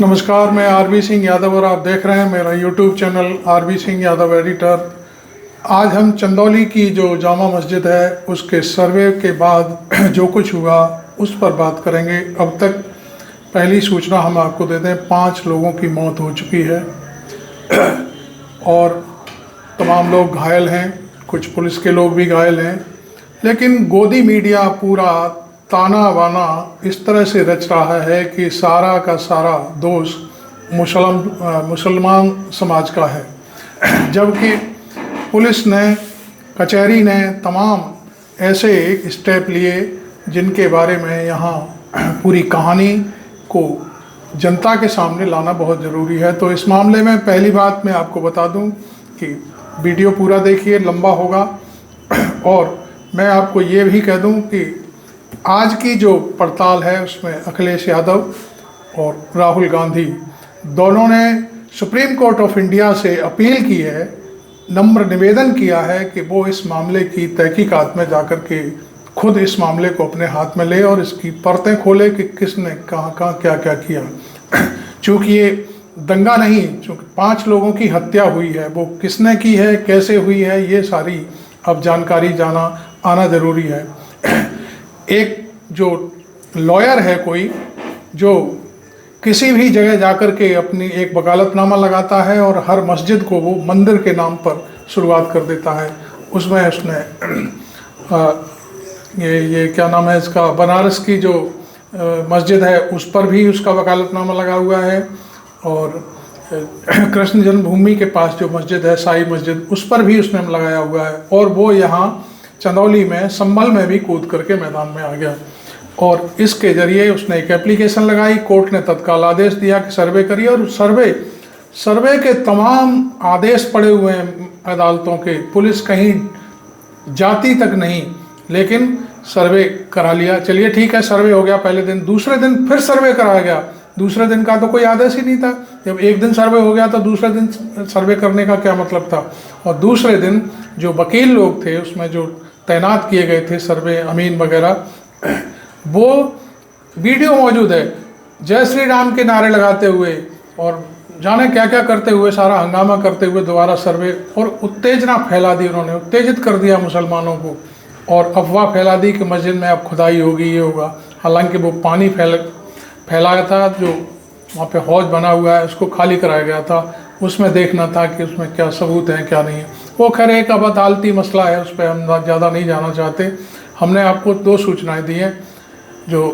नमस्कार, मैं आरबी सिंह यादव और आप देख रहे हैं मेरा YouTube channel RB Singh Yadav editor. आज हम चंदौली की जो जामा मस्जिद है उसके सर्वे के बाद जो कुछ हुआ उस पर बात करेंगे। अब तक पहली सूचना हम आपको दे दें, 5 लोगों की मौत हो चुकी है और तमाम लोग घायल हैं, कुछ पुलिस के लोग भी घायल हैं। लेकिन गोदी मीडिया पूरा ताना बाना इस तरह से रच रहा है कि सारा का सारा दोष मुसलमान समाज का है, जबकि पुलिस ने, कचहरी ने तमाम ऐसे स्टेप लिए जिनके बारे में यहाँ पूरी कहानी को जनता के सामने लाना बहुत ज़रूरी है। तो इस मामले में पहली बात मैं आपको बता दूं कि वीडियो पूरा देखिए, लंबा होगा। और मैं आपको ये भी कह दूं कि आज की जो पड़ताल है उसमें अखिलेश यादव और राहुल गांधी दोनों ने सुप्रीम कोर्ट ऑफ इंडिया से अपील की है, नम्र निवेदन किया है कि वो इस मामले की तहकीकात में जाकर के खुद इस मामले को अपने हाथ में ले और इसकी परतें खोले कि किसने कहाँ क्या क्या किया। चूँकि ये दंगा नहीं, चूँकि 5 लोगों की हत्या हुई है, वो किसने की है, कैसे हुई है, ये सारी अब जानकारी आना ज़रूरी है। एक जो लॉयर है कोई, जो किसी भी जगह जाकर के अपनी एक वकालतनामा लगाता है और हर मस्जिद को वो मंदिर के नाम पर शुरुआत कर देता है। उसमें उसने ये क्या नाम है इसका, बनारस की जो मस्जिद है उस पर भी उसका वकालतनामा लगा हुआ है, और कृष्ण जन्मभूमि के पास जो मस्जिद है, साई मस्जिद, उस पर भी उसने लगाया हुआ है। और वो यहाँ चंदौली में संभल में भी कूद करके मैदान में आ गया और इसके ज़रिए उसने एक एप्लीकेशन लगाई। कोर्ट ने तत्काल आदेश दिया कि सर्वे करिए, और सर्वे के तमाम आदेश पड़े हुए हैं अदालतों के, पुलिस कहीं जाती तक नहीं, लेकिन सर्वे करा लिया। चलिए ठीक है, सर्वे हो गया पहले दिन, दूसरे दिन फिर सर्वे कराया गया। दूसरे दिन का तो कोई आदेश ही नहीं था। जब एक दिन सर्वे हो गया तो दूसरे दिन सर्वे करने का क्या मतलब था। और दूसरे दिन जो वकील लोग थे उसमें जो तैनात किए गए थे, सर्वे अमीन वगैरह, वो वीडियो मौजूद है, जय श्री राम के नारे लगाते हुए और जाने क्या क्या करते हुए, सारा हंगामा करते हुए दोबारा सर्वे, और उत्तेजना फैला दी उन्होंने, उत्तेजित कर दिया मुसलमानों को, और अफवाह फैला दी कि मस्जिद में अब खुदाई होगी, ये होगा। हालांकि वो पानी फैलाया था, जो वहाँ पे हौज बना हुआ है उसको खाली कराया गया था, उसमें देखना था कि उसमें क्या सबूत हैं क्या नहीं है। वो खैर एक अब अदालती मसला है, उस पर हम ज़्यादा नहीं जाना चाहते। हमने आपको 2 सूचनाएं दी हैं, जो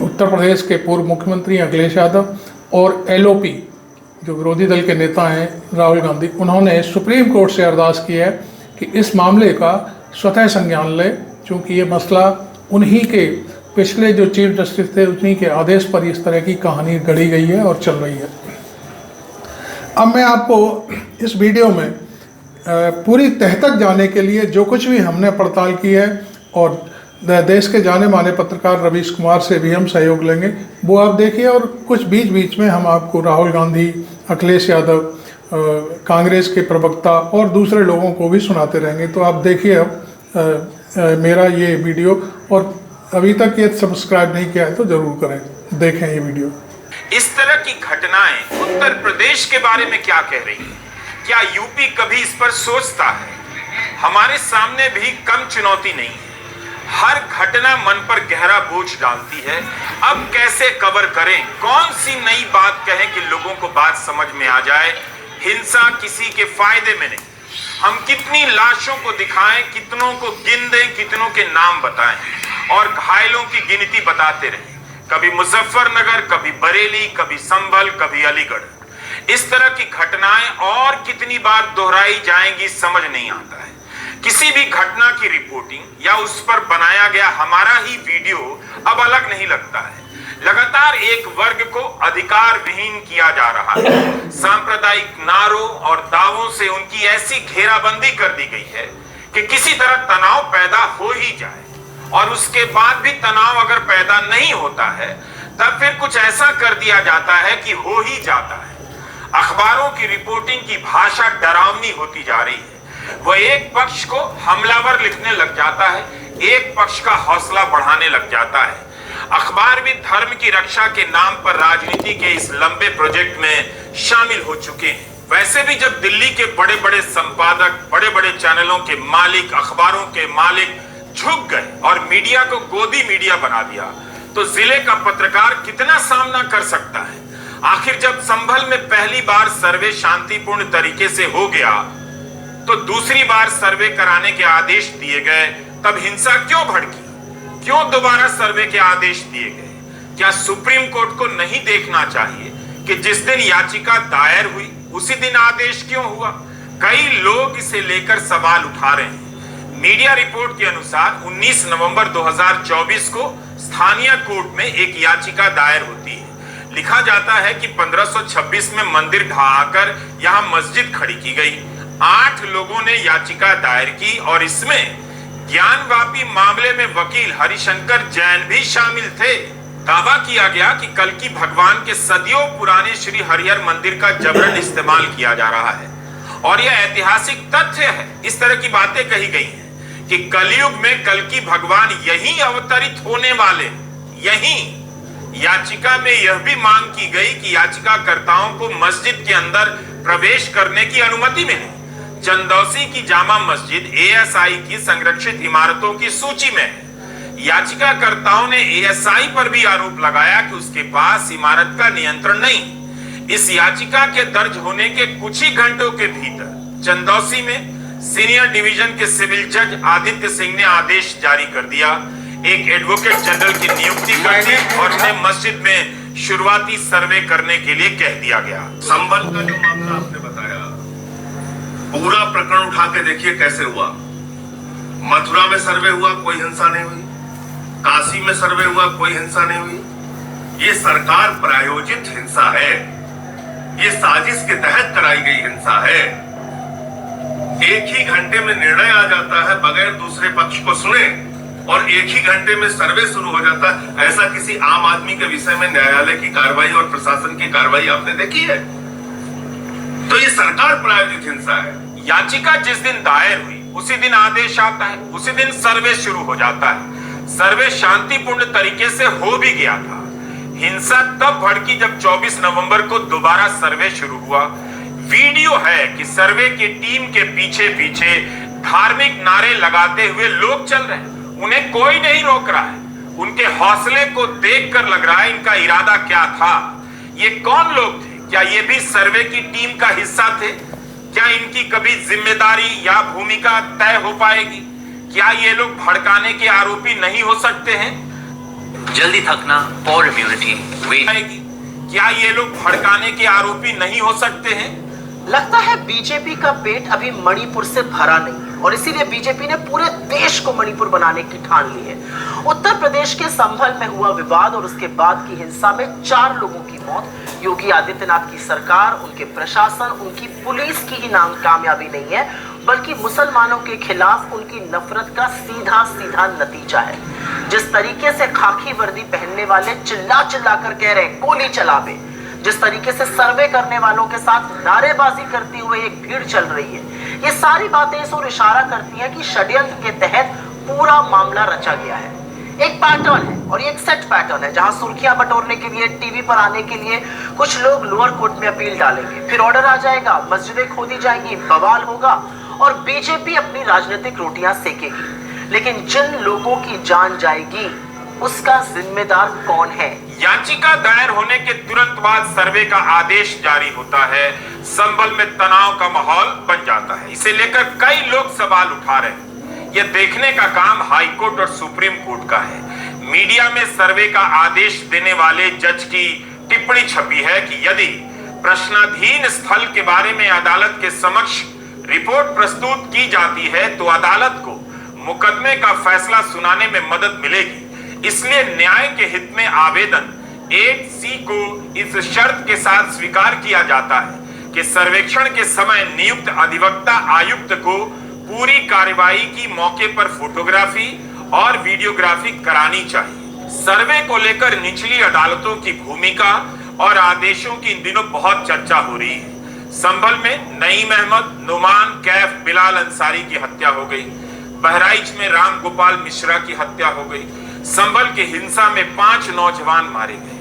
उत्तर प्रदेश के पूर्व मुख्यमंत्री अखिलेश यादव और LOP जो विरोधी दल के नेता हैं राहुल गांधी, उन्होंने सुप्रीम कोर्ट से अरदास की है कि इस मामले का स्वतः संज्ञान ले, क्योंकि ये मसला उन्हीं के पिछले जो चीफ जस्टिस थे उन्हीं के आदेश पर इस तरह की कहानी गढ़ी गई है और चल रही है। अब मैं आपको इस वीडियो में पूरी तह तक जाने के लिए जो कुछ भी हमने पड़ताल की है, और देश के जाने माने पत्रकार रवीश कुमार से भी हम सहयोग लेंगे, वो आप देखिए। और कुछ बीच बीच में हम आपको राहुल गांधी, अखिलेश यादव, कांग्रेस के प्रवक्ता और दूसरे लोगों को भी सुनाते रहेंगे। तो आप देखिए अब मेरा ये वीडियो, और अभी तक ये सब्सक्राइब नहीं किया है तो जरूर करें, देखें ये वीडियो। इस तरह की घटनाएं उत्तर प्रदेश के बारे में क्या कह रही है? क्या यूपी कभी इस पर सोचता है? हमारे सामने भी कम चुनौती नहीं है। हर घटना मन पर गहरा बोझ डालती है। अब कैसे कवर करें, कौन सी नई बात कहें कि लोगों को बात समझ में आ जाए। हिंसा किसी के फायदे में नहीं। हम कितनी लाशों को दिखाएं, कितनों को गिन दें, कितनों के नाम बताएं और घायलों की गिनती बताते रहें। कभी मुजफ्फरनगर, कभी बरेली, कभी संभल, कभी अलीगढ़। इस तरह की घटनाएं और कितनी बार दोहराई जाएंगी समझ नहीं आता है। किसी भी घटना की रिपोर्टिंग या उस पर बनाया गया हमारा ही वीडियो अब अलग नहीं लगता है। लगातार एक वर्ग को अधिकार विहीन किया जा रहा है। सांप्रदायिक नारों और दावों से उनकी ऐसी घेराबंदी कर दी गई है कि किसी तरह तनाव पैदा हो ही जाए, और उसके बाद भी तनाव अगर पैदा नहीं होता है तब फिर कुछ ऐसा कर दिया जाता है कि हो ही जाता है। अखबारों की रिपोर्टिंग की भाषा डरावनी होती जा रही है। वह एक पक्ष को हमलावर लिखने लग जाता है, एक पक्ष का हौसला बढ़ाने लग जाता है। अखबार भी धर्म की रक्षा के नाम पर राजनीति के इस लंबे प्रोजेक्ट में शामिल हो चुके हैं। वैसे भी जब दिल्ली के बड़े बड़े संपादक, बड़े बड़े चैनलों के मालिक, अखबारों के मालिक झुक गए और मीडिया को गोदी मीडिया बना दिया, तो जिले का पत्रकार कितना सामना कर सकता है? आखिर जब संभल में पहली बार सर्वे शांतिपूर्ण तरीके से हो गया, तो दूसरी बार सर्वे कराने के आदेश दिए गए, तब हिंसा क्यों भड़की? क्यों दोबारा सर्वे के आदेश दिए गए? क्या सुप्रीम कोर्ट को नहीं देखना चाहिए कि जिस दिन याचिका दायर हुई उसी दिन आदेश क्यों हुआ? कई लोग इसे लेकर सवाल उठा रहे हैं। मीडिया रिपोर्ट के अनुसार 19 नवंबर 2024 को स्थानीय कोर्ट में एक याचिका दायर होती है। लिखा जाता है कि 1526 में मंदिर ढहाकर यहां मस्जिद खड़ी की गई। 8 लोगों ने याचिका दायर की और इसमें ज्ञानवापी मामले में वकील हरिशंकर जैन भी शामिल थे। दावा किया गया कि कल्कि भगवान के सदियों पुराने श्री हरिहर मंदिर का जबरन इस्तेमाल किया जा रहा है और यह ऐतिहासिक तथ्य है। इस तरह की बातें कही गई हैं कि कलयुग में कल्कि भगवान यहीं अवतरित होने वाले। यहीं याचिका में यह भी मांग की गई कि याचिकाकर्ताओं को मस्जिद के अंदर प्रवेश करने की अनुमति मिले। चंदौसी की जामा मस्जिद एएसआई की संरक्षित इमारतों की सूची में है। याचिकाकर्ताओं ने एएसआई पर भी आरोप लगाया कि उसके पास इमारत का नियंत्रण नहीं। इस याचिका के दर्ज होने के कुछ ही घंटों के भीतर चंदौसी में सीनियर डिवीजन के सिविल जज आदित्य सिंह ने आदेश जारी कर दिया, एक एडवोकेट जनरल की नियुक्ति कर दी और उन्हें मस्जिद में शुरुआती सर्वे करने के लिए कह दिया गया। संभल का जो मामला आपने बताया, पूरा प्रकरण उठा के देखिए कैसे हुआ। मथुरा में सर्वे हुआ, कोई हिंसा नहीं हुई। काशी में सर्वे हुआ, कोई हिंसा नहीं हुई। ये सरकार प्रायोजित हिंसा है, ये साजिश के तहत कराई गई हिंसा है। एक ही घंटे में निर्णय आ जाता है बगैर दूसरे पक्ष को सुने और एक ही घंटे में सर्वे शुरू हो जाता है। ऐसा किसी आम आदमी के विषय में न्यायालय की कार्रवाई और प्रशासन की कार्रवाई आपने देखी है? तो ये सरकार प्रायोजित हिंसा है। याचिका जिस दिन दायर हुई उसी दिन आदेश आता है, उसी दिन सर्वे शुरू हो जाता है। सर्वे शांतिपूर्ण तरीके से हो भी गया था। हिंसा तब भड़की जब 24 नवंबर को दोबारा सर्वे शुरू हुआ। वीडियो है कि सर्वे की टीम के पीछे पीछे धार्मिक नारे लगाते हुए लोग चल रहे हैं, उन्हें कोई नहीं रोक रहा है। उनके हौसले को देखकर लग रहा है इनका इरादा क्या था। ये कौन लोग थे? क्या ये भी सर्वे की टीम का हिस्सा थे? क्या इनकी कभी जिम्मेदारी या भूमिका तय हो पाएगी? क्या ये लोग भड़काने के आरोपी नहीं हो सकते हैं? जल्दी थकना और इम्यूनिटी आएगी। क्या ये लोग भड़काने के आरोपी नहीं हो सकते हैं? लगता है बीजेपी का पेट अभी मणिपुर से भरा नहीं है और इसीलिए बीजेपी ने पूरे देश को मणिपुर बनाने की ठान ली है। उत्तर प्रदेश के संभल में हुआ विवाद और उसके बाद की हिंसा में 4 लोगों की मौत। योगी आदित्यनाथ की सरकार, उनके प्रशासन, उनकी पुलिस की ही कामयाबी नहीं है, बल्कि मुसलमानों के खिलाफ उनकी नफरत का सीधा सीधा नतीजा है। जिस तरीके से खाकी वर्दी पहनने वाले चिल्ला चिल्ला कर कह रहे गोली चलावे, जिस तरीके से सर्वे करने वालों के साथ नारेबाजी करती हुए एक भीड़ चल रही है, ये सारी बातें इस ओर इशारा करती हैं कि षड्यंत्र के तहत पूरा मामला रचा गया है। एक पैटर्न है और ये एक सेट पैटर्न है, जहां सुर्खियां बटोरने के लिए, टीवी पर आने के लिए कुछ लोग लोअर कोर्ट में अपील डालेंगे, फिर ऑर्डर आ जाएगा, मस्जिदें खोदी जाएंगी, बवाल होगा और बीजेपी अपनी राजनीतिक रोटियां सेकेगी। लेकिन जिन लोगों की जान जाएगी उसका जिम्मेदार कौन है? याचिका दायर होने के तुरंत बाद सर्वे का आदेश जारी होता है। संभल में तनाव का माहौल बन जाता है। इसे लेकर कई लोग सवाल उठा रहे हैं। यह देखने का काम हाई कोर्ट और सुप्रीम कोर्ट का है। मीडिया में सर्वे का आदेश देने वाले जज की टिप्पणी छपी है कि यदि प्रश्नाधीन स्थल के बारे में अदालत के समक्ष रिपोर्ट प्रस्तुत की जाती है तो अदालत को मुकदमे का फैसला सुनाने में मदद मिलेगी। इसलिए न्याय के हित में आवेदन 8C को इस शर्त के साथ स्वीकार किया जाता है कि सर्वेक्षण के समय नियुक्त अधिवक्ता आयुक्त को पूरी कार्रवाई की मौके पर फोटोग्राफी और वीडियोग्राफी करानी चाहिए। सर्वे को लेकर निचली अदालतों की भूमिका और आदेशों की इन दिनों बहुत चर्चा हो रही है। संभल में नईम अहमद, नुमान, कैफ, बिलाल अंसारी की हत्या हो गई। बहराइच में राम गोपाल मिश्रा की हत्या हो गई। संभल के हिंसा में 5 नौजवान मारे गए।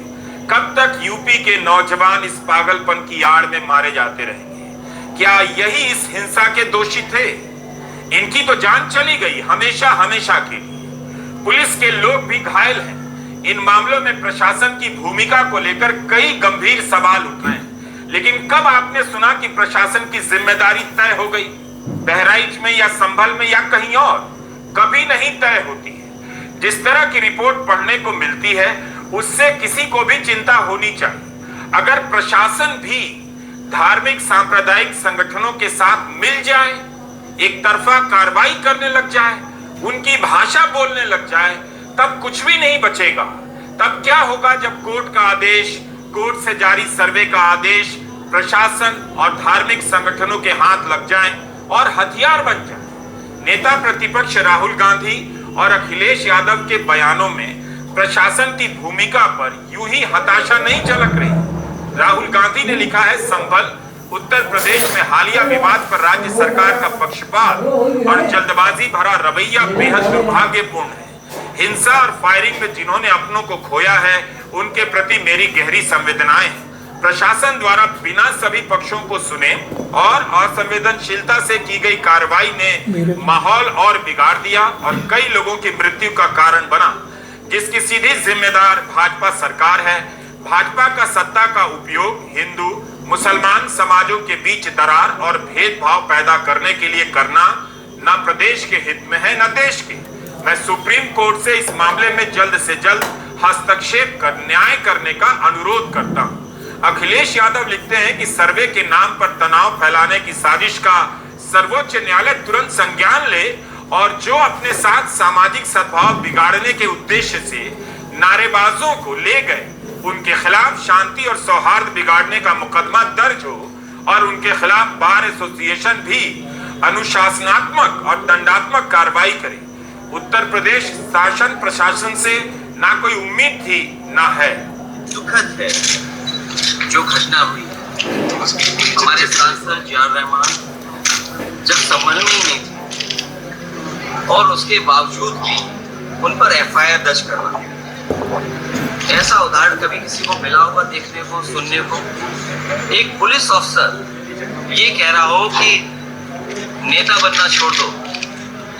कब तक यूपी के नौजवान इस पागलपन की आड़ में मारे जाते रहेंगे? क्या यही इस हिंसा के दोषी थे? इनकी तो जान चली गई हमेशा हमेशा के लिए। पुलिस के लोग भी घायल हैं। इन मामलों में प्रशासन की भूमिका को लेकर कई गंभीर सवाल उठ रहे हैं। लेकिन कब आपने सुना कि प्रशासन की जिम्मेदारी तय हो गई? बहराइच में या संभल में या कहीं और? कभी नहीं तय होती है। जिस तरह की रिपोर्ट पढ़ने को मिलती है उससे किसी को भी चिंता होनी चाहिए। अगर प्रशासन भी धार्मिक सांप्रदायिक संगठनों के साथ मिल जाए, एक तरफा कार्रवाई करने लग जाए, उनकी भाषा बोलने लग जाए, तब कुछ भी नहीं बचेगा। तब क्या होगा जब कोर्ट का आदेश, कोर्ट से जारी सर्वे का आदेश प्रशासन और धार्मिक संगठनों के हाथ लग जाए और हथियार बन जाए? नेता प्रतिपक्ष राहुल गांधी और अखिलेश यादव के बयानों में प्रशासन की भूमिका पर यूं ही हताशा नहीं झलक रही। राहुल गांधी ने लिखा है, संभल उत्तर प्रदेश में हालिया विवाद पर राज्य सरकार का पक्षपात और जल्दबाजी भरा रवैया बेहद दुर्भाग्यपूर्ण है। हिंसा और फायरिंग में जिन्होंने अपनों को खोया है उनके प्रति मेरी गहरी संवेदनाएं हैं। प्रशासन द्वारा बिना सभी पक्षों को सुने और असंवेदनशीलता से की गई कार्रवाई ने माहौल और बिगाड़ दिया और कई लोगों की मृत्यु का कारण बना, जिसकी सीधी जिम्मेदार भाजपा सरकार है। भाजपा का सत्ता का उपयोग हिंदू मुसलमान समाजों के बीच दरार और भेदभाव पैदा करने के लिए करना न प्रदेश के हित में है न देश के। मैं सुप्रीम कोर्ट से इस मामले में जल्द से जल्द हस्तक्षेप कर न्याय करने का अनुरोध करता हूं। अखिलेश यादव लिखते हैं कि सर्वे के नाम पर तनाव फैलाने की साजिश का सर्वोच्च न्यायालय तुरंत संज्ञान ले और जो अपने साथ सामाजिक सद्भाव बिगाड़ने के उद्देश्य से नारेबाजों को ले गए उनके खिलाफ शांति और सौहार्द बिगाड़ने का मुकदमा दर्ज हो और उनके खिलाफ बार एसोसिएशन भी अनुशासनात्मक और दंडात्मक कार्रवाई करे। उत्तर प्रदेश शासन प्रशासन से ना कोई उम्मीद थी ना है। दुखद है जो घटना हुई। हमारे सांसद जियाउर रहमान जब संभल में ही नहीं थे और उसके बावजूद भी उन पर एफआईआर दर्ज करना, ऐसा उदाहरण कभी किसी को मिला होगा देखने को सुनने को? एक पुलिस अफसर ये कह रहा हो कि नेता बनना छोड़ दो,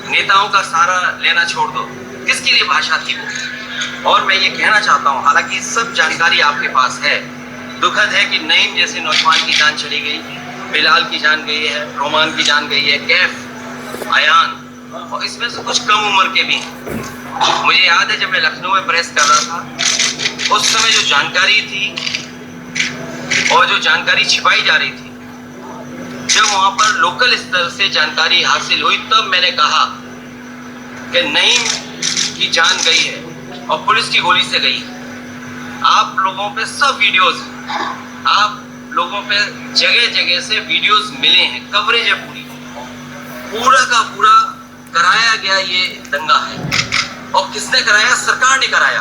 नेताओं का सहारा लेना छोड़ दो, किसके लिए भाषा थी वो? और मैं ये कहना चाहता हूँ, हालांकि सब जानकारी आपके पास है, दुखद है कि नईम जैसे नौजवान की जान चली गई, बिलाल की जान गई है, रोमान की जान गई है, कैफ, अयान, और इसमें से कुछ कम उम्र के भी। मुझे याद है जब मैं लखनऊ में प्रेस कर रहा था उस समय जो जानकारी थी और जो जानकारी छिपाई जा रही थी, जब वहां पर लोकल स्तर से जानकारी हासिल हुई तब मैंने कहा कि नईम की जान गई है और पुलिस की गोली से गई। आप लोगों पे सब वीडियोस, आप लोगों पे जगह जगह से वीडियोस मिले हैं, कवरेज है पूरा का पूरा कराया गया ये दंगा है। और किसने कराया? सरकार ने कराया,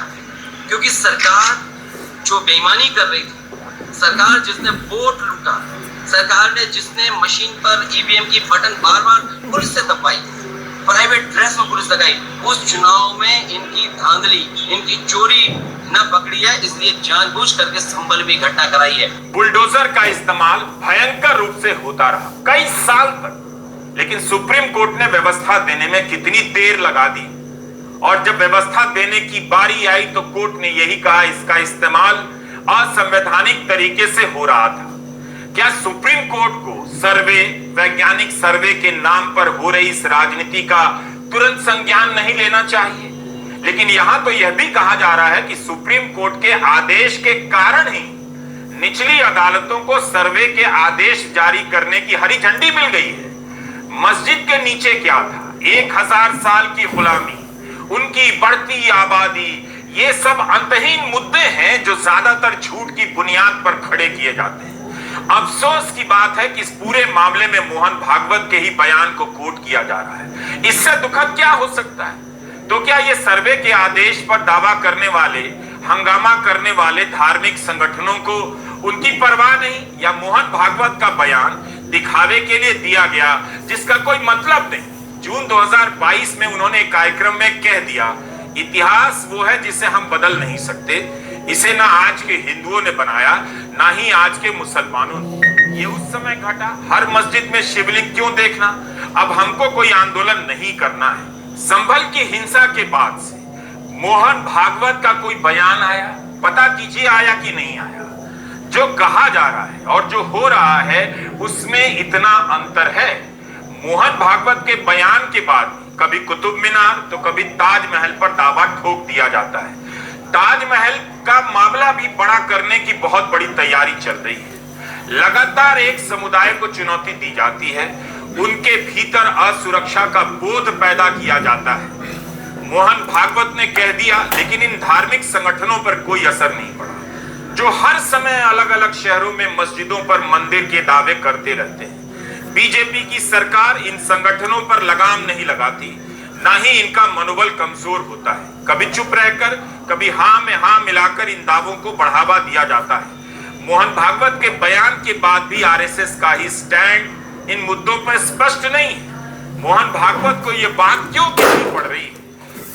क्योंकि सरकार जो बेईमानी कर रही थी, सरकार जिसने वोट लूटा, सरकार ने जिसने मशीन पर ईवीएम की बटन बार बार पुलिस से दबाई, प्राइवेट ड्रेस में पुलिस लगाई, उस चुनाव में इनकी धांधली, इनकी चोरी न पकड़ी है, इसलिए जानबूझ करके संभल में घटना कराई है। बुलडोजर का इस्तेमाल भयंकर रूप से होता रहा कई साल तक, लेकिन सुप्रीम कोर्ट ने व्यवस्था देने में कितनी देर लगा दी और जब व्यवस्था देने की बारी आई तो कोर्ट ने यही कहा इसका इस्तेमाल असंवैधानिक तरीके से हो रहा था। क्या सुप्रीम कोर्ट को सर्वे, वैज्ञानिक सर्वे के नाम पर हो रही इस राजनीति का तुरंत संज्ञान नहीं लेना चाहिए? लेकिन यहां तो यह भी कहा जा रहा है कि सुप्रीम कोर्ट के आदेश के कारण ही निचली अदालतों को सर्वे के आदेश जारी करने की हरी झंडी मिल गई है। मस्जिद के नीचे क्या था? 1000 साल की गुलामी, उनकी बढ़ती आबादी, ये सब अंतहीन मुद्दे हैं जो ज्यादातर झूठ की बुनियाद पर खड़े किए जाते हैं। अफसोस की बात है कि इस पूरे मामले में मोहन भागवत के ही बयान को कोट किया जा रहा है। इससे दुखद क्या हो सकता है? तो क्या ये सर्वे के आदेश पर दावा करने वाले, हंगामा करने वाले धार्मिक संगठनों को उनकी परवाह नहीं, या मोहन भागवत का बयान दिखावे के लिए दिया गया जिसका कोई मतलब नहीं? जून 2022 में उन्होंने एक कार्यक्रम में कह दिया इतिहास वो है जिसे हम बदल नहीं सकते। इसे ना आज के हिंदुओं ने बनाया, ना ही आज के मुसलमानों ने। ये उस समय घटा। हर मस्जिद में शिवलिंग क्यों देखना? अब हमको कोई आंदोलन नहीं करना है। संभल की हिंसा के बाद से मोहन भागवत का कोई बयान आया? पता कीजिए आया कि नहीं आया। जो कहा जा रहा है और जो हो रहा है उसमें इतना अंतर है। मोहन भागवत के बयान के बाद कभी कुतुब मीनार तो कभी ताजमहल पर दावा ठोक दिया जाता है। ताजमहल का मामला भी बड़ा करने की बहुत बड़ी तैयारी चल रही है। लगातार एक समुदाय को चुनौती दी जाती है, उनके भीतर असुरक्षा का बोध पैदा किया जाता है। मोहन भागवत ने कह दिया, लेकिन इन धार्मिक संगठनों पर कोई असर नहीं पड़ा, जो हर समय अलग अलग शहरों में मस्जिदों पर मंदिर के दावे करते रहते हैं। बीजेपी की सरकार इन संगठनों पर लगाम नहीं लगाती, ना ही इनका मनोबल कमजोर होता है। कभी चुप रहकर, कभी हाँ में हाँ मिलाकर इन दावों को बढ़ावा दिया जाता है। मोहन भागवत के बयान के बाद भी आरएसएस का ही स्टैंड इन मुद्दों पर स्पष्ट नहीं है। मोहन भागवत को यह बात क्यों कहनी पड़ रही है,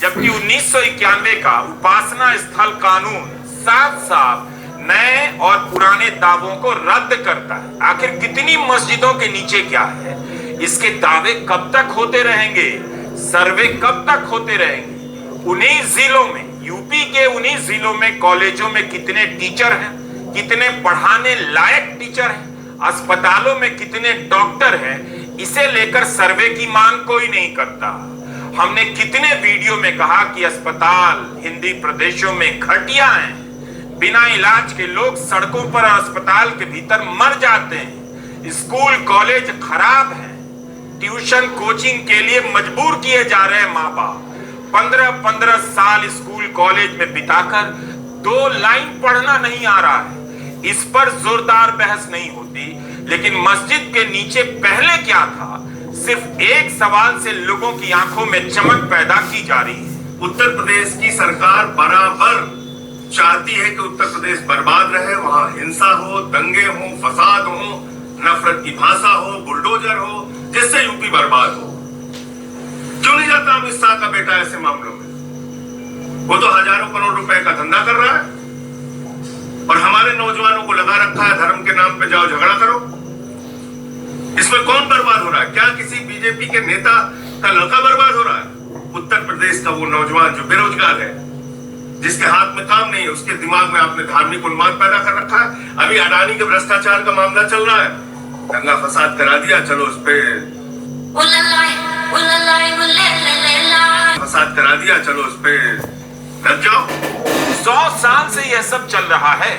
जबकि 1991 का उपासना स्थल कानून साफ साफ नए और पुराने दावों को रद्द करता है। आखिर कितनी मस्जिदों के नीचे क्या है? इसके दावे कब तक होते रहेंगे? सर्वे कब तक होते रहेंगे? 19 जिलों में, यूपी के 19 जिलों में कॉलेजों में कितने टीचर हैं, कितने पढ़ाने लायक टीचर हैं, अस्पतालों में कितने डॉक्टर हैं, इसे लेकर सर्वे की मांग कोई नहीं करता। हमने कितने वीडियो में कहा कि अस्पताल हिंदी प्रदेशों में घटिया हैं, बिना इलाज के लोग सड़कों पर अस्पताल के भीतर मर जाते हैं, स्कूल कॉलेज खराब हैं, ट्यूशन कोचिंग के लिए मजबूर किए जा रहे हैं माँ बाप। 15-15 साल स्कूल कॉलेज में बिताकर 2 लाइन पढ़ना नहीं आ रहा है। इस पर जोरदार बहस नहीं होती, लेकिन मस्जिद के नीचे पहले क्या था, सिर्फ एक सवाल से लोगों की आंखों में चमक पैदा की जा रही है। उत्तर प्रदेश की सरकार बराबर चाहती है कि उत्तर प्रदेश बर्बाद रहे, वहां हिंसा हो, दंगे हो, फसाद हो, नफरत की भाषा हो, बुलडोजर हो, जिससे यूपी बर्बाद हो। क्यों नहीं जाता अमित शाह का बेटा ऐसे मामलों में? वो तो हजारों करोड़ रुपए का धंधा कर रहा है और हमारे नौजवानों को लगा रखा है धर्म के नाम पे जाओ झगड़ा करो। इसमें कौन बर्बाद हो रहा है? क्या किसी बीजेपी के नेता का लड़का बर्बाद हो रहा है? उत्तर प्रदेश का वो नौजवान जो बेरोजगार है, जिसके हाथ में काम नहीं है, उसके दिमाग में आपने धार्मिक उन्माद पैदा कर रखा है। अभी अडानी के भ्रष्टाचार का मामला चल रहा है, दंगा फसाद करा दिया, चलो उस पे फसाद करा दिया, चलो उस पे लग जाओ। 100 साल से यह सब चल रहा है।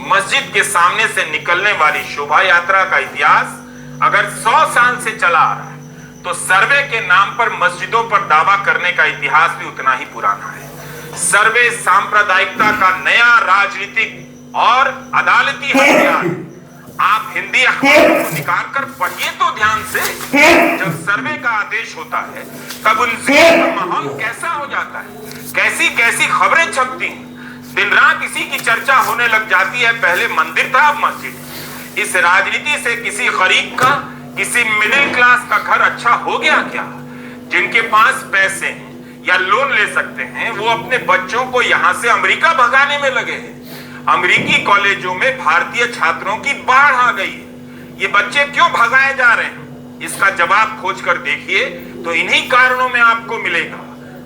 मस्जिद के सामने से निकलने वाली शोभा यात्रा का इतिहास अगर 100 साल से चला आ रहा है, तो सर्वे के नाम पर मस्जिदों पर दावा करने का इतिहास भी उतना ही पुराना है। सर्वे सांप्रदायिकता का नया राजनीतिक और अदालती हथियार। आप हिंदी अखबारों को निकाल कर पढ़िए तो ध्यान से। जब सर्वे का आदेश होता है तब उन जिलों का माहौल कैसा हो जाता है, कैसी कैसी खबरें छपती हैं। दिन रात इसी की चर्चा होने लग जाती है। पहले मंदिर था, अब मस्जिद। इस राजनीति से किसी गरीब का, किसी मिडिल क्लास का घर अच्छा हो गया क्या? जिनके पास पैसे हैं या लोन ले सकते हैं, वो अपने बच्चों को यहां से अमेरिका भगाने में लगे हैं। अमेरिकी कॉलेजों में भारतीय छात्रों की बाढ़ आ गई है। ये बच्चे क्यों भगाए जा रहे हैं? इसका जवाब खोज कर देखिए तो इन्हीं कारणों में आपको मिलेगा।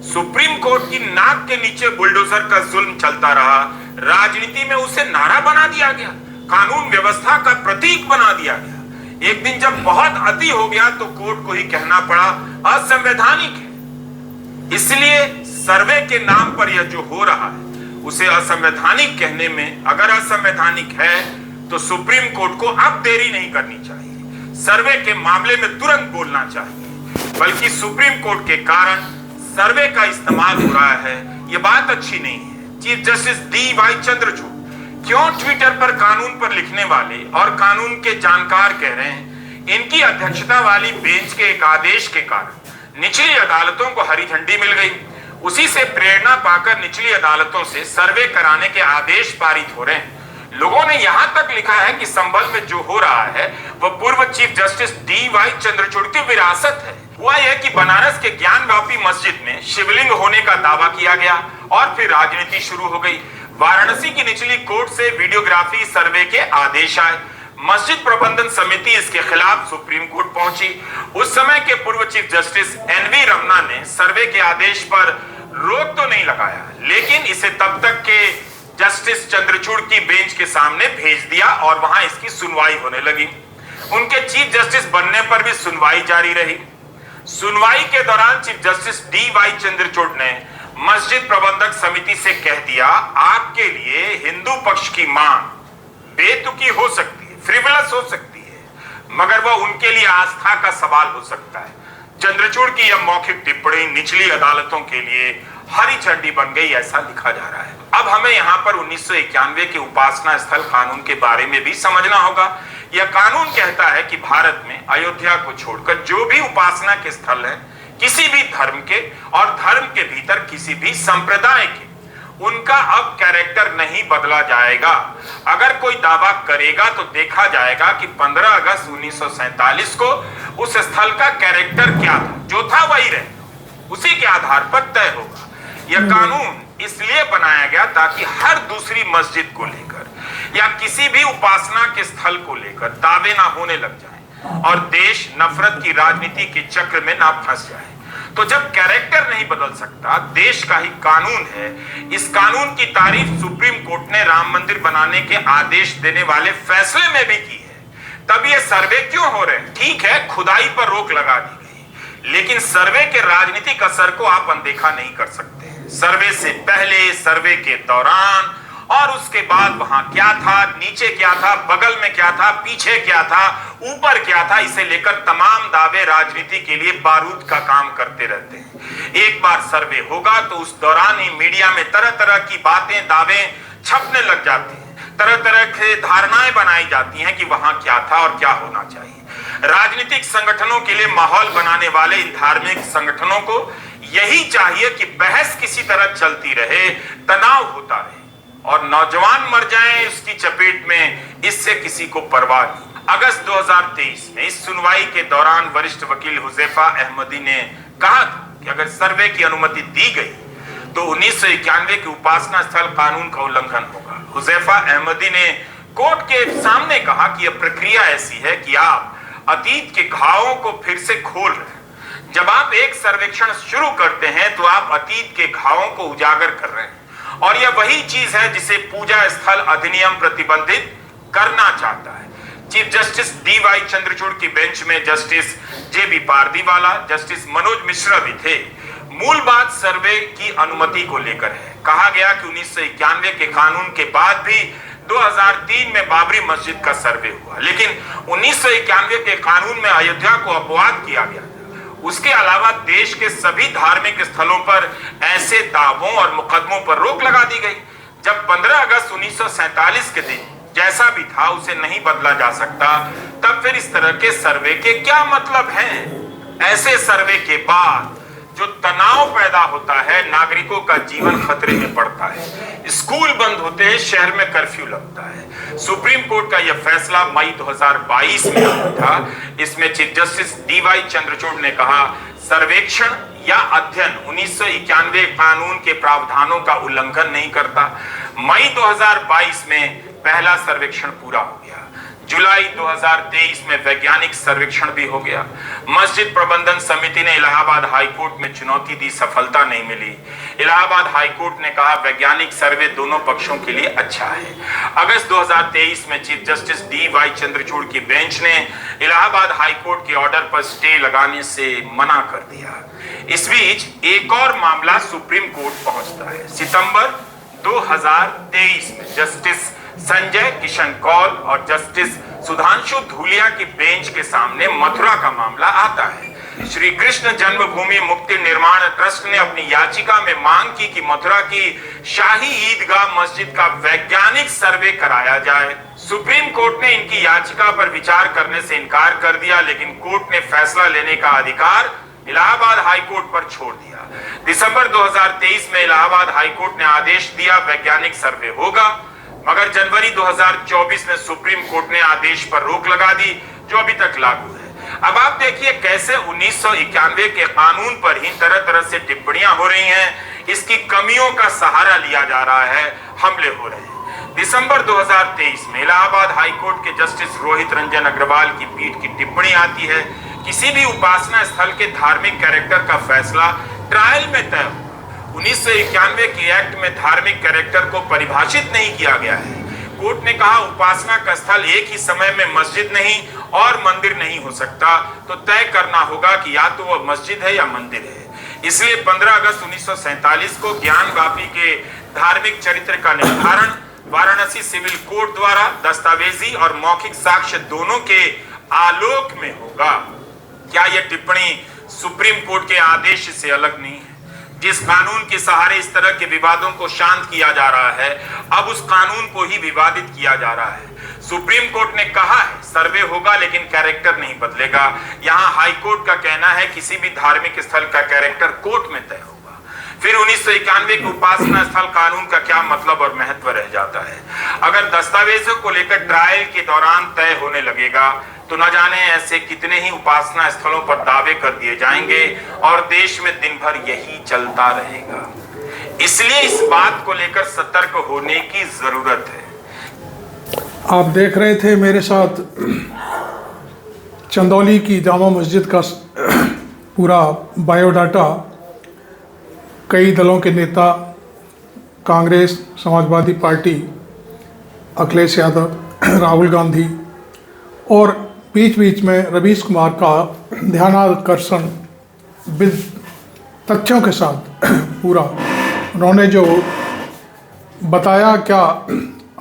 सुप्रीम कोर्ट की नाक के नीचे बुलडोजर का जुल्म चलता रहा, राजनीति में उसे नारा बना दिया गया, कानून व्यवस्था का प्रतीक बना दिया गया। एक दिन जब बहुत अति हो गया तो कोर्ट को ही कहना पड़ा असंवैधानिक है। इसलिए सर्वे के नाम पर यह जो हो रहा है उसे असंवैधानिक कहने में, अगर असंवैधानिक है तो सुप्रीम कोर्ट को अब देरी नहीं करनी चाहिए, सर्वे के मामले में तुरंत बोलना चाहिए। बल्कि सुप्रीम कोर्ट के कारण सर्वे का इस्तेमाल हो रहा है, यह बात अच्छी नहीं है। चीफ जस्टिस DY चंद्रचूड़ क्यों ट्विटर पर कानून पर लिखने वाले और कानून के जानकार कह रहे हैं, इनकी अध्यक्षता वाली बेंच के एक आदेश के कारण निचली अदालतों को हरी झंडी मिल गई। उसी से प्रेरणा पाकर निचली अदालतों से सर्वे कराने के आदेश पारित हो रहे हैं। लोगों ने यहां तक लिखा है कि संभल में जो हो रहा है वह पूर्व चीफ जस्टिस DY चंद्रचूड़ की विरासत है। हुआ यह कि बनारस के ज्ञानवापी मस्जिद में शिवलिंग होने का दावा किया गया और फिर राजनीति शुरू हो गई। वाराणसी की निचली कोर्ट से वीडियोग्राफी सर्वे के आदेश आए। मस्जिद प्रबंधन समिति इसके खिलाफ सुप्रीम कोर्ट पहुंची। उस समय के पूर्व चीफ जस्टिस एनवी रमना ने सर्वे के आदेश पर रोक तो नहीं लगाया, लेकिन इसे तब तक के जस्टिस चंद्रचूड़ की बेंच के सामने भेज दिया और वहां इसकी सुनवाई होने लगी। उनके चीफ जस्टिस बनने पर भी सुनवाई जारी रही। सुनवाई के दौरान चीफ जस्टिस डी.वाई. चंद्रचूड़ ने मस्जिद प्रबंधक समिति से कह दिया, आपके लिए हिंदू पक्ष की मांग बेतुकी हो सकती है, फ्रिवलस हो सकती है, मगर वह उनके लिए आस्था का सवाल हो सकता है। चंद्रचूड़ की यह मौखिक टिप्पणी निचली अदालतों के लिए हरी झंडी बन गई, ऐसा लिखा जा रहा है। अब हमें यहाँ पर 1991 के उपासना स्थल कानून के बारे में भी समझना होगा। यह कानून कहता है कि भारत में अयोध्या को छोड़कर जो भी उपासना के स्थल है, किसी भी धर्म के और धर्म के भीतर किसी भी संप्रदाय के, उनका अब कैरेक्टर नहीं बदला जाएगा। अगर कोई दावा करेगा तो देखा जाएगा कि 15 अगस्त 1947 को उस स्थल का कैरेक्टर क्या था, जो था वही रहेगा, उसी के आधार पर तय होगा। यह कानून इसलिए बनाया गया ताकि हर दूसरी मस्जिद को लेकर या किसी भी उपासना के स्थल को लेकर दावे ना होने लग जाए और देश नफरत की राजनीति के चक्र में ना फंस जाए। तो जब कैरेक्टर नहीं बदल सकता, देश का ही कानून है, इस कानून की तारीफ सुप्रीम कोर्ट ने राम मंदिर बनाने के आदेश देने वाले फैसले में भी की है। तब ये सर्वे क्यों हो रहे हैं? ठीक है, खुदाई पर रोक लगा दी गई, लेकिन सर्वे के राजनीतिक असर को आप अनदेखा नहीं कर सकते। सर्वे से पहले, सर्वे के दौरान और उसके बाद वहां क्या था, नीचे क्या था, बगल में क्या था, पीछे क्या था, ऊपर क्या था, इसे लेकर तमाम दावे राजनीति के लिए बारूद का काम करते रहते हैं। एक बार सर्वे होगा तो उस दौरान ही मीडिया में तरह तरह की बातें, दावे छपने लग जाते हैं, तरह तरह की धारणाएं बनाई जाती हैं कि वहां क्या था और क्या होना चाहिए। राजनीतिक संगठनों के लिए माहौल बनाने वाले इन धार्मिक संगठनों को यही चाहिए कि बहस किसी तरह चलती रहे, तनाव होता रहे और नौजवान मर जाएं उसकी चपेट में, इससे किसी को परवाह नहीं। अगस्त 2023 में इस सुनवाई के दौरान वरिष्ठ वकील हुजैफा अहमदी ने कहा था कि अगर सर्वे की अनुमति दी गई तो 1991 के उपासना स्थल कानून का उल्लंघन होगा। हुजैफा अहमदी ने कोर्ट के सामने कहा कि यह प्रक्रिया ऐसी है कि आप अतीत के घावों को फिर से खोल रहे हैं। जब आप एक सर्वेक्षण शुरू करते हैं तो आप अतीत के घावों को उजागर कर रहे हैं और यह वही चीज है जिसे पूजा स्थल अधिनियम प्रतिबंधित करना चाहता है। Chief justice D.Y.. चंद्रचूड़ की बेंच में justice JB. Pardiwala, justice Manoj Mishra भी थे। मूल बात सर्वे की अनुमति को लेकर है। कहा गया कि 1991 के कानून के बाद भी 2003 में बाबरी मस्जिद का सर्वे हुआ, लेकिन 1991 के कानून में अयोध्या को अपवाद किया गया। उसके अलावा देश के सभी धार्मिक स्थलों पर ऐसे दावों और मुकदमों पर रोक लगा दी गई। जब 15 अगस्त 1947 के दिन जैसा भी था उसे नहीं बदला जा सकता, तब फिर इस तरह के सर्वे के क्या मतलब हैं? ऐसे सर्वे के बाद जो तनाव पैदा होता है, नागरिकों का जीवन खतरे में पड़ता है, स्कूल बंद होते हैं, शहर में कर्फ्यू लगता है। सुप्रीम कोर्ट का यह फैसला मई 2022 में आया था। इसमें चीफ जस्टिस डी.वाई. चंद्रचूड़ ने कहा, सर्वेक्षण या अध्ययन 1991 कानून के प्रावधानों का उल्लंघन नहीं करता। मई 2022 में पहला सर्वेक्षण पूरा हो गया। जुलाई 2023 में वैज्ञानिक सर्वेक्षण भी हो गया। मस्जिद प्रबंधन समिति ने इलाहाबाद हाईकोर्ट में चुनौती दी, सफलता नहीं मिली। इलाहाबाद हाईकोर्ट ने कहा वैज्ञानिक सर्वे दोनों पक्षों के लिए अच्छा है। अगस्त 2023 में चीफ जस्टिस डी.वाई. चंद्रचूड़ की बेंच ने इलाहाबाद हाईकोर्ट के ऑर्डर पर स्टे लगाने से मना कर दिया। इस बीच एक और मामला सुप्रीम कोर्ट पहुंचता है। सितंबर 2023 में जस्टिस संजय किशन कौल और जस्टिस सुधांशु धूलिया की बेंच के सामने मथुरा का मामला आता है। श्री कृष्ण जन्मभूमि मुक्ति निर्माण ट्रस्ट ने अपनी याचिका में मांग की कि मथुरा की शाही ईदगाह मस्जिद का वैज्ञानिक सर्वे कराया जाए। सुप्रीम कोर्ट ने इनकी याचिका पर विचार करने से इनकार कर दिया, लेकिन कोर्ट ने फैसला लेने का अधिकार इलाहाबाद हाईकोर्ट पर छोड़ दिया। दिसंबर 2023 में इलाहाबाद हाईकोर्ट ने आदेश दिया वैज्ञानिक सर्वे होगा, मगर जनवरी 2024 में सुप्रीम कोर्ट ने आदेश पर रोक लगा दी, जो अभी तक लागू है। अब आप देखिए कैसे 1991 के कानून पर ही तरह तरह से टिप्पणियां हो रही हैं, इसकी कमियों का सहारा लिया जा रहा है, हमले हो रहे हैं। दिसंबर 2023 में इलाहाबाद हाईकोर्ट के जस्टिस रोहित रंजन अग्रवाल की पीठ की टिप्पणी आती है, किसी भी उपासना स्थल के धार्मिक कैरेक्टर का फैसला ट्रायल में तय होगा। 1991 के एक्ट में धार्मिक कैरेक्टर को परिभाषित नहीं किया गया है। कोर्ट ने कहा उपासना का स्थल एक ही समय में मस्जिद नहीं और मंदिर नहीं हो सकता, तो तय करना होगा कि या तो वह मस्जिद है या मंदिर है। इसलिए 15 अगस्त 1947 को ज्ञानवापी के धार्मिक चरित्र का निर्धारण वाराणसी सिविल कोर्ट द्वारा दस्तावेजी और मौखिक साक्ष्य दोनों के आलोक में होगा। क्या यह टिप्पणी सुप्रीम कोर्ट के आदेश से अलग नहीं है? जिस कानून के सहारे इस तरह के विवादों को शांत किया जा रहा है, अब उस कानून को ही विवादित किया जा रहा है। सुप्रीम कोर्ट ने कहा है सर्वे होगा लेकिन कैरेक्टर नहीं बदलेगा। यहाँ हाई कोर्ट का कहना है किसी भी धार्मिक स्थल का कैरेक्टर कोर्ट में तय होगा। फिर 1991 के उपासना स्थल कानून का क्या मतलब और महत्व रह जाता है? अगर दस्तावेजों को लेकर ट्रायल के दौरान तय होने लगेगा तो न जाने ऐसे कितने ही उपासना स्थलों पर दावे कर दिए जाएंगे और देश में दिन भर यही चलता रहेगा। इसलिए इस बात को लेकर सतर्क होने की जरूरत है। आप देख रहे थे मेरे साथ चंदौली की जामा मस्जिद का पूरा बायोडाटा। कई दलों के नेता, कांग्रेस, समाजवादी पार्टी, अखिलेश यादव, राहुल गांधी और बीच बीच में रवीश कुमार का ध्यानाकर्षण तथ्यों के साथ पूरा उन्होंने जो बताया, क्या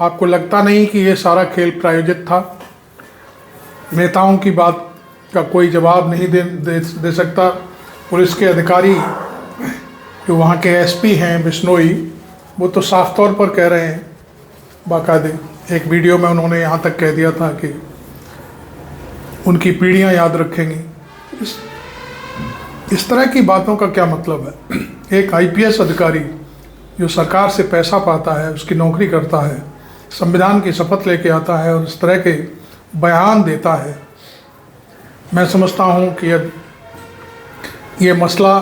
आपको लगता नहीं कि ये सारा खेल प्रायोजित था? नेताओं की बात का कोई जवाब नहीं दे सकता। पुलिस के अधिकारी जो वहाँ के एसपी हैं बिश्नोई, वो तो साफ तौर पर कह रहे हैं, बाकायदे एक वीडियो में उन्होंने यहाँ तक कह दिया था कि उनकी पीढ़ियाँ याद रखेंगी। इस तरह की बातों का क्या मतलब है? एक आईपीएस अधिकारी जो सरकार से पैसा पाता है, उसकी नौकरी करता है, संविधान की शपथ लेके आता है और इस तरह के बयान देता है। मैं समझता हूँ कि ये मसला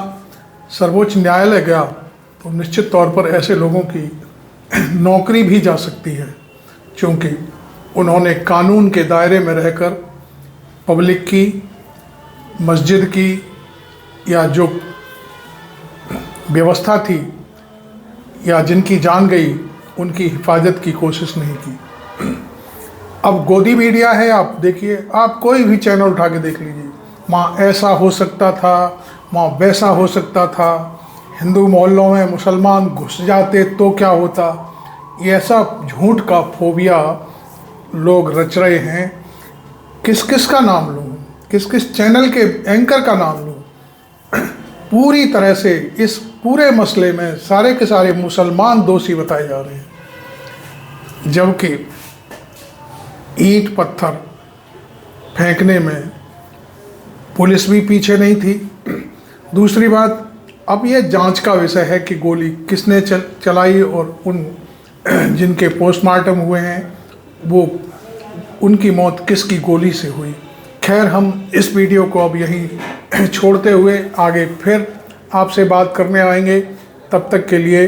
सर्वोच्च न्यायालय गया तो निश्चित तौर पर ऐसे लोगों की नौकरी भी जा सकती है, क्योंकि उन्होंने कानून के दायरे में रहकर पब्लिक की, मस्जिद की या जो व्यवस्था थी या जिनकी जान गई उनकी हिफाजत की कोशिश नहीं की। अब गोदी मीडिया है, आप देखिए, आप कोई भी चैनल उठा के देख लीजिए, माँ ऐसा हो सकता था, माँ वैसा हो सकता था, हिंदू मोहल्लों में मुसलमान घुस जाते तो क्या होता, ये ऐसा झूठ का फोबिया लोग रच रहे हैं। किस किस का नाम लूँ, किस किस चैनल के एंकर का नाम लूँ? पूरी तरह से इस पूरे मसले में सारे के सारे मुसलमान दोषी बताए जा रहे हैं, जबकि ईंट पत्थर फेंकने में पुलिस भी पीछे नहीं थी। दूसरी बात, अब ये जांच का विषय है कि गोली किसने चलाई और उन जिनके पोस्टमार्टम हुए हैं वो उनकी मौत किसकी गोली से हुई। खैर, हम इस वीडियो को अब यहीं छोड़ते हुए आगे फिर आपसे बात करने आएंगे। तब तक के लिए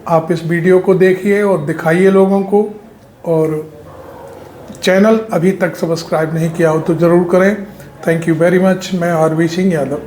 आप इस वीडियो को देखिए और दिखाइए लोगों को, और चैनल अभी तक सब्सक्राइब नहीं किया हो तो ज़रूर करें। Thank you very much. मैं आरवी सिंह यादव।